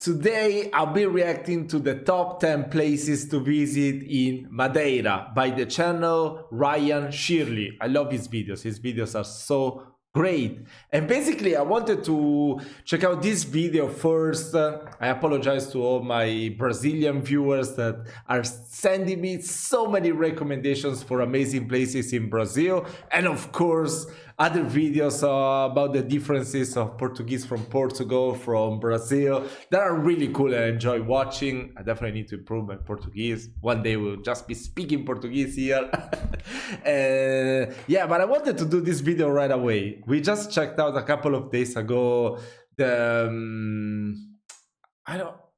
Today I'll be reacting to the top 10 places to visit in Madeira by the channel Ryan Shirley. I love his videos. His videos are so great. And basically I wanted to check out this video first. I apologize to all my Brazilian viewers that are sending me so many recommendations for amazing places in Brazil. And of course, other videos about the differences of Portuguese from Portugal, from Brazil, that are really cool and I enjoy watching. I definitely need to improve my Portuguese. One day we'll just be speaking Portuguese here. Yeah, but I wanted to do this video right away. We just checked out a couple of days ago the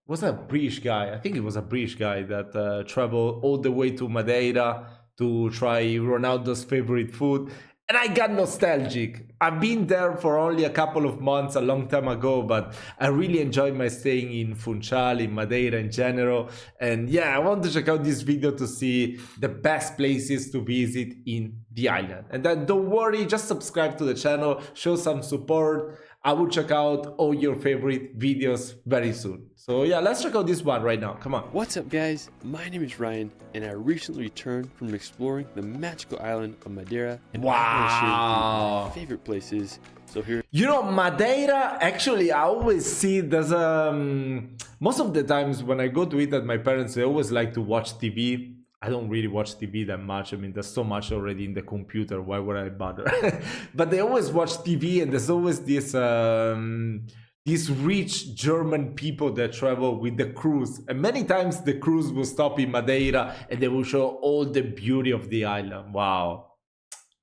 was a British guy. I think it was a British guy that traveled all the way to Madeira to try Ronaldo's favorite food. And I got nostalgic. I've been there for only a couple of months, a long time ago, but I really enjoyed my staying in Funchal, in Madeira in general. And yeah, I want to check out this video to see the best places to visit in the island. And then don't worry, just subscribe to the channel, show some support. I will check out all your favorite videos very soon. So yeah, let's check out this one right now. Come on. What's up, guys? My name is Ryan, and I recently returned from exploring the magical island of Madeira. And I want to share my favorite places. So here, you know, Madeira. Actually, I always see there's most of the times when I go to eat at my parents, they always like to watch TV. I don't really watch TV that much. I mean, there's so much already in the computer. Why would I bother? But they always watch TV, and there's always this these rich German people that travel with the cruise. And many times the cruise will stop in Madeira, and they will show all the beauty of the island. Wow,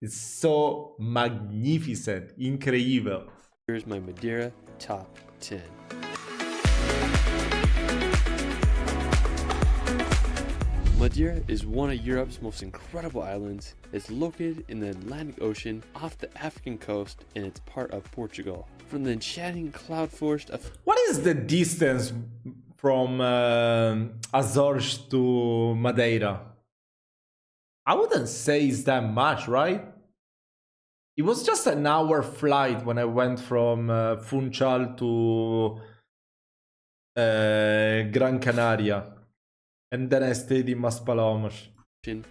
it's so magnificent, incredible. Here's my Madeira top 10. Madeira is one of Europe's most incredible islands. It's located in the Atlantic Ocean off the African coast, and it's part of Portugal. From the enchanting cloud forest of... What is the distance from Azores to Madeira? I wouldn't say it's that much, right? It was just an hour flight when I went from Funchal to Gran Canaria. And then I stayed in Maspalomas.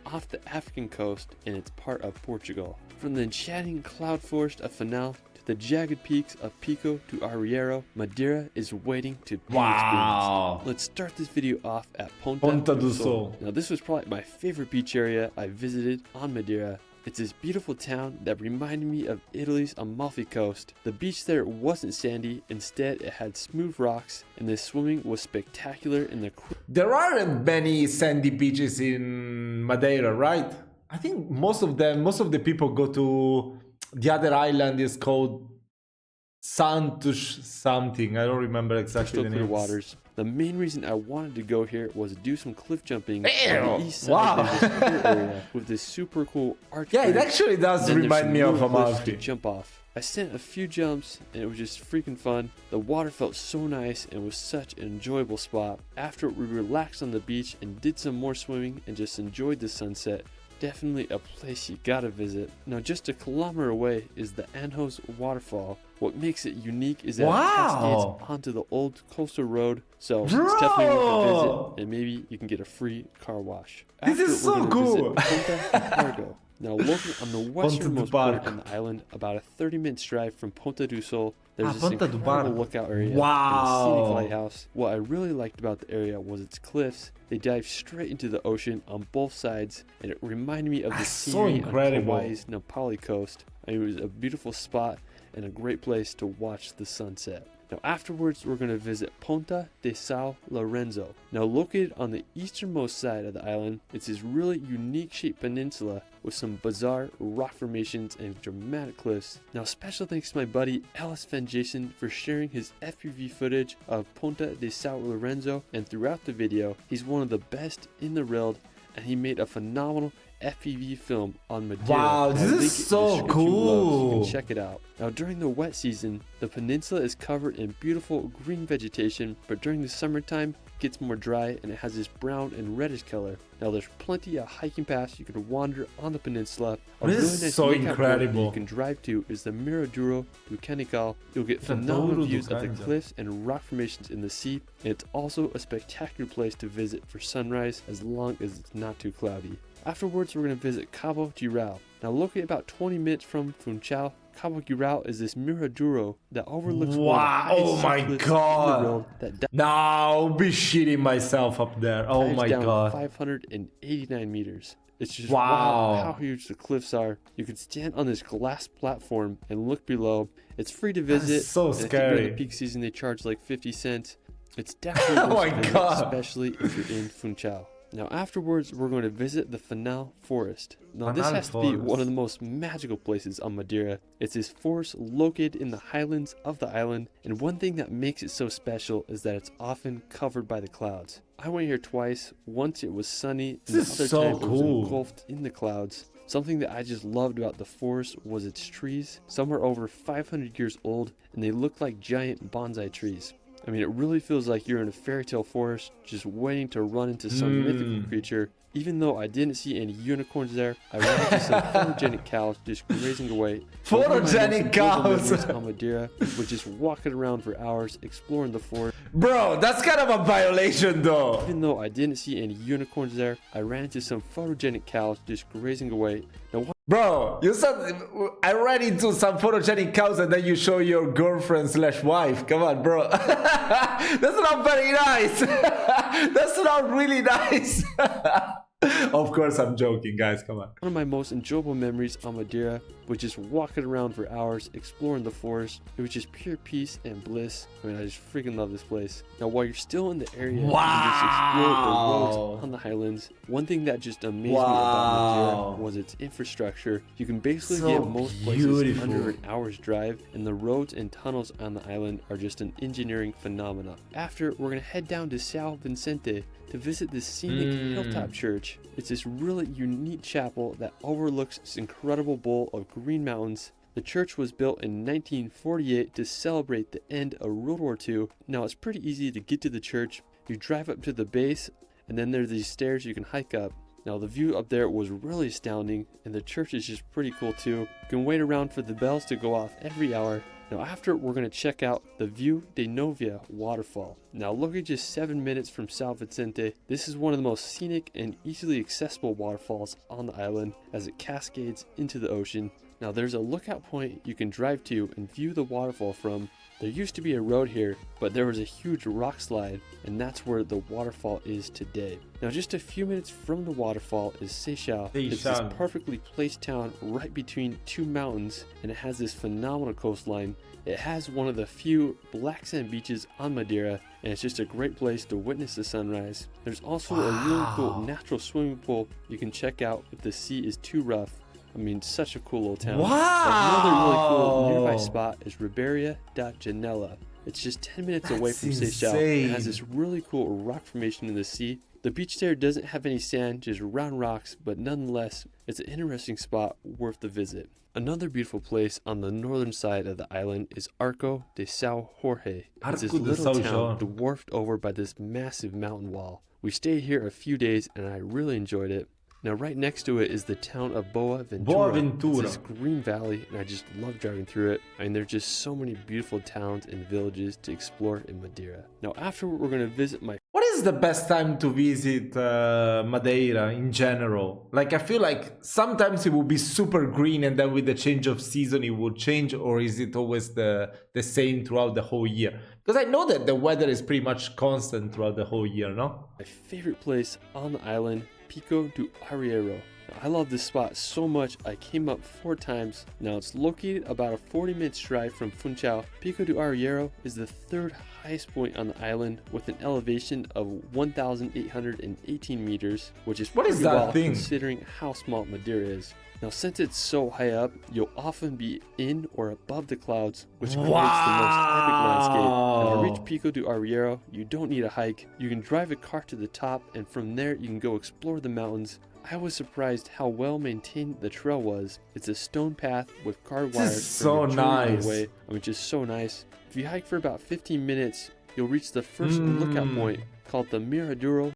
Off the African coast, and it's part of Portugal. From the enchanting cloud forest of Fanal to the jagged peaks of Pico to Arieiro, Madeira is waiting to be experienced. Let's start this video off at Ponta de São. Now, this was probably my favorite beach area I visited on Madeira. It's this beautiful town that reminded me of Italy's Amalfi Coast. The beach there wasn't sandy, instead it had smooth rocks, and the swimming was spectacular in the... There aren't many sandy beaches in Madeira, right? I think most of the people go to the other island is called Santos something. I don't remember exactly the name. Waters. The main reason I wanted to go here was to do some cliff jumping on the east side of this area with this super cool arch. Yeah, it actually does remind me of Amalfi. To jump off. I sent a few jumps and it was just freaking fun. The water felt so nice and was such an enjoyable spot. After we relaxed on the beach and did some more swimming and just enjoyed the sunset. Definitely a place you gotta visit. Now, just a kilometer away is the Anjos waterfall. What makes it unique is that it cascades onto the old coastal road, so it's definitely worth a visit, and maybe you can get a free car wash. This is so cool! Now, located on the westernmost part on the island, about a 30-minute drive from Ponta de São, there's this incredible lookout area and a scenic lighthouse. What I really liked about the area was its cliffs. They dive straight into the ocean on both sides, and it reminded me of the scenery on Hawaii's Napali coast. I mean, it was a beautiful spot and a great place to watch the sunset. Now, afterwards, we're going to visit Ponta de São Lourenço. Now, located on the easternmost side of the island, it's this really unique shaped peninsula with some bizarre rock formations and dramatic cliffs. Now, special thanks to my buddy Ellis Van Jason for sharing his FPV footage of Ponta de São Lourenço, and throughout the video, he's one of the best in the world, and he made a phenomenal FPV film on Madeira. Wow, this is so cool. You can check it out. Now during the wet season, the peninsula is covered in beautiful green vegetation, but during the summertime, it gets more dry and it has this brown and reddish color. Now there's plenty of hiking paths you can wander on the peninsula. This is so incredible. You can drive to is the Miradoro do Canical. You'll get phenomenal views of the cliffs and rock formations in the sea, and it's also a spectacular place to visit for sunrise as long as it's not too cloudy. Afterwards, we're going to visit Cabo Girão. Now located about 20 minutes from Funchal, Cabo Girão is this Miradoro that overlooks oh my god. I'll be shitting myself up there. Oh my god. 589 meters. It's just wow how huge the cliffs are. You can stand on this glass platform and look below. It's free to visit. That's so scary. During the peak season, they charge like 50 cents. It's definitely worth visit, especially if you're in Funchal. Now afterwards, we're going to visit the Fanal Forest. Now this has to be one of the most magical places on Madeira. It's this forest located in the highlands of the island, and one thing that makes it so special is that it's often covered by the clouds. I went here twice. Once it was sunny, and the other time it was engulfed in the clouds. Something that I just loved about the forest was its trees. Some are over 500 years old, and they look like giant bonsai trees. I mean, it really feels like you're in a fairy tale forest, just waiting to run into some mythical creature. Even though I didn't see any unicorns there, I ran into some photogenic cows just grazing away. Photogenic cows! On Madeira, was just walking around for hours, exploring the forest. Bro, that's kind of a violation though. Even though I didn't see any unicorns there, I ran into some photogenic cows just grazing away. Now, bro, you said I ran into some photogenic cows and then you show your girlfriend/wife. Come on, bro. That's not very nice. That's not really nice. Of course, I'm joking, guys. Come on. One of my most enjoyable memories on Madeira was just walking around for hours, exploring the forest. It was just pure peace and bliss. I mean, I just freaking love this place. Now, while you're still in the area, you just explore the roads on the highlands. One thing that just amazed me about Madeira was its infrastructure. You can basically get most places under an hour's drive, and the roads and tunnels on the island are just an engineering phenomenon. After, we're going to head down to São Vicente to visit this scenic hilltop church. It's this really unique chapel that overlooks this incredible bowl of green mountains. The church was built in 1948 to celebrate the end of World War II. Now it's pretty easy to get to the church. You drive up to the base, and then there's these stairs you can hike up. Now the view up there was really astounding, and the church is just pretty cool too. You can wait around for the bells to go off every hour. Now after, we're going to check out the View de Novia waterfall. Now located just 7 minutes from São Vicente, this is one of the most scenic and easily accessible waterfalls on the island as it cascades into the ocean. Now there's a lookout point you can drive to and view the waterfall from. There used to be a road here, but there was a huge rock slide, and that's where the waterfall is today. Now just a few minutes from the waterfall is Seixal. It's this perfectly placed town right between two mountains, and it has this phenomenal coastline. It has one of the few black sand beaches on Madeira, and it's just a great place to witness the sunrise. There's also a really cool natural swimming pool you can check out if the sea is too rough. I mean, such a cool little town. Another really cool nearby spot is Ribeira da Janela. It's just 10 minutes away from Seixal. It has this really cool rock formation in the sea. The beach there doesn't have any sand, just round rocks, but nonetheless, it's an interesting spot worth the visit. Another beautiful place on the northern side of the island is Arco de São Jorge. It's this little town dwarfed over by this massive mountain wall. We stayed here a few days and I really enjoyed it. Now right next to it is the town of Boa Ventura. It's this green valley, and I just love driving through it. I mean, there's just so many beautiful towns and villages to explore in Madeira. Now after, we're going to visit my... What is the best time to visit Madeira in general? Like, I feel like sometimes it will be super green and then with the change of season it will change, or is it always the same throughout the whole year? Because I know that the weather is pretty much constant throughout the whole year, no? My favorite place on the island, Pico do Arieiro. I love this spot so much I came up 4 times. Now it's located about a 40-minute drive from Funchal. Pico do Arieiro is the 3rd highest point on the island with an elevation of 1,818 meters, which is pretty well considering how small Madeira is. Now since it's so high up, you'll often be in or above the clouds, which creates the most epic landscape. Now to reach Pico do Arieiro, you don't need a hike. You can drive a car to the top, and from there you can go explore the mountains. I was surprised how well maintained the trail was. It's a stone path with card wires. This is so nice. I mean, just so nice. If you hike for about 15 minutes, you'll reach the first lookout point called the Miraduro.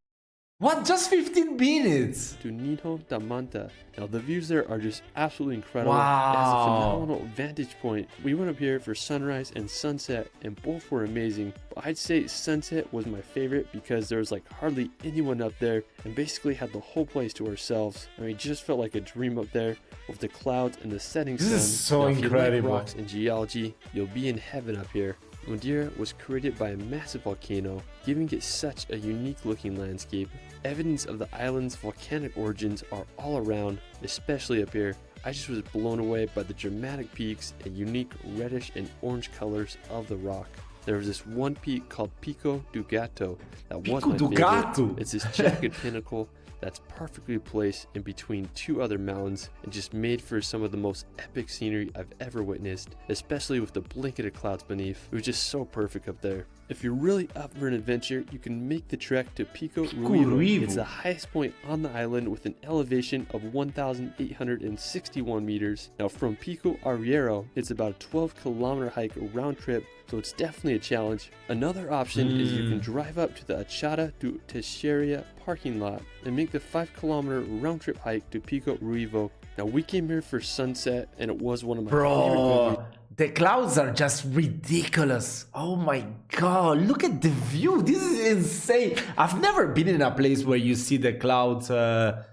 What? Just 15 minutes? To Ninho da Manta. Now the views there are just absolutely incredible. Wow. It has a phenomenal vantage point. We went up here for sunrise and sunset and both were amazing. But I'd say sunset was my favorite because there was like hardly anyone up there and basically had the whole place to ourselves. I mean, it just felt like a dream up there with the clouds and the setting sun. This is so now, incredible. If you like rocks and geology, you'll be in heaven up here. Madeira was created by a massive volcano, giving it such a unique looking landscape. Evidence of the island's volcanic origins are all around, especially up here. I just was blown away by the dramatic peaks and unique reddish and orange colors of the rock. There was this one peak called Pico do Gato that was my favorite. It's this jagged pinnacle that's perfectly placed in between two other mountains and just made for some of the most epic scenery I've ever witnessed, especially with the blanketed clouds beneath. It was just so perfect up there. If you're really up for an adventure, you can make the trek to Pico Ruivo. It's the highest point on the island with an elevation of 1,861 meters. Now from Pico Arieiro, it's about a 12-kilometer hike round trip, so it's definitely a challenge. Another option is you can drive up to the Achada do Teixeira parking lot and make the 5-kilometer round trip hike to Pico Ruivo. Now we came here for sunset and it was one of my favorite movies. The clouds are just ridiculous. Oh my god, look at the view. This is insane. I've never been in a place where you see the clouds under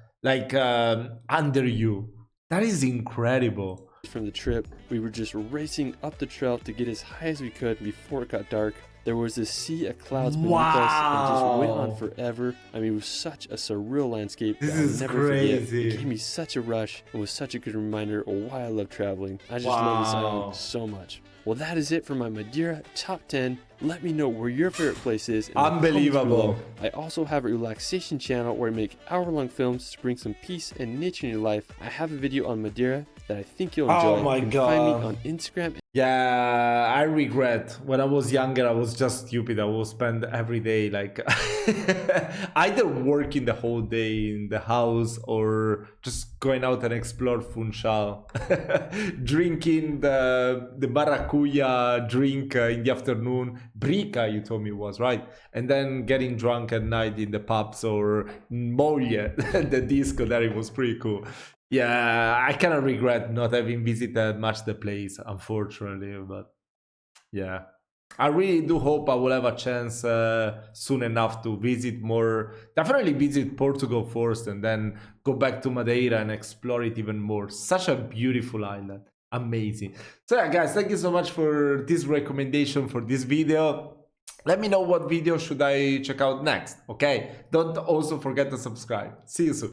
you. That is incredible. From the trip, we were just racing up the trail to get as high as we could before it got dark. There was this sea of clouds beneath us and just went on forever. I mean, it was such a surreal landscape that I'll never forget. It gave me such a rush and was such a good reminder of why I love traveling. I just love this island so much. Well, that is it for my Madeira top 10. Let me know where your favorite place is. Unbelievable. I also have a relaxation channel where I make hour-long films to bring some peace and nature in your life. I have a video on Madeira that I think you'll enjoy. Oh my you can god. Find me on Instagram. Yeah, I regret. When I was younger, I was just stupid. I would spend every day like either working the whole day in the house or just going out and explore Funchal. Drinking the maracuya drink in the afternoon. Brica, you told me it was, right? And then getting drunk at night in the pubs or Moglie, the disco there. It was pretty cool. Yeah, I kind of regret not having visited much the place, unfortunately, but yeah. I really do hope I will have a chance soon enough to visit more. Definitely visit Portugal first and then go back to Madeira and explore it even more. Such a beautiful island. Amazing. So yeah, guys, thank you so much for this recommendation for this video. Let me know what video should I check out next, okay? Don't also forget to subscribe. See you soon.